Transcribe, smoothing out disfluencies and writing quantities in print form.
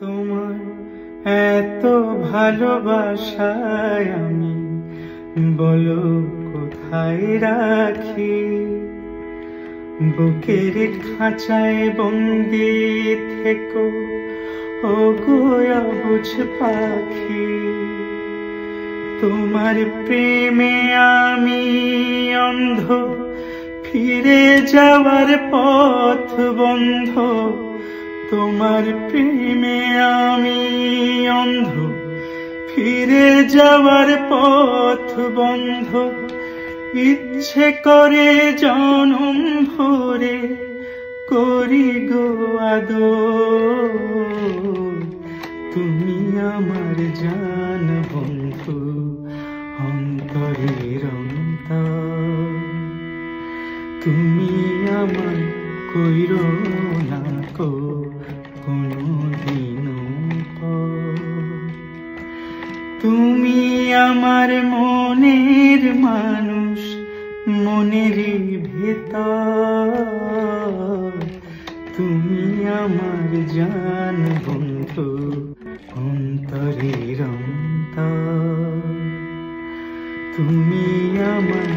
তোমার এত ভালোবাসায় আমি বলো কোথায় রাখি। বুকের খাঁচায় বন্দি থেকো ও গো অবুঝ পাখি। তোমার প্রেমে আমি অন্ধ, ফিরে যাওয়ার পথ বন্ধ। তোমার প্রেমে আমি অন্ধ, ফিরে যাওয়ার পথ বন্ধ। ইচ্ছে করে জনম ভরে করি গো আদর। তুমি আমার জান বন্ধু, অন্তরের অন্তর। তুমি আমায় কইরো না কো কোনদিনও পর। তুমি আমার মনের মানুষ, মনেরই ভেতর। তুমি আমার জান বন্ধু, অন্তরের অন্তর। তুমি আমার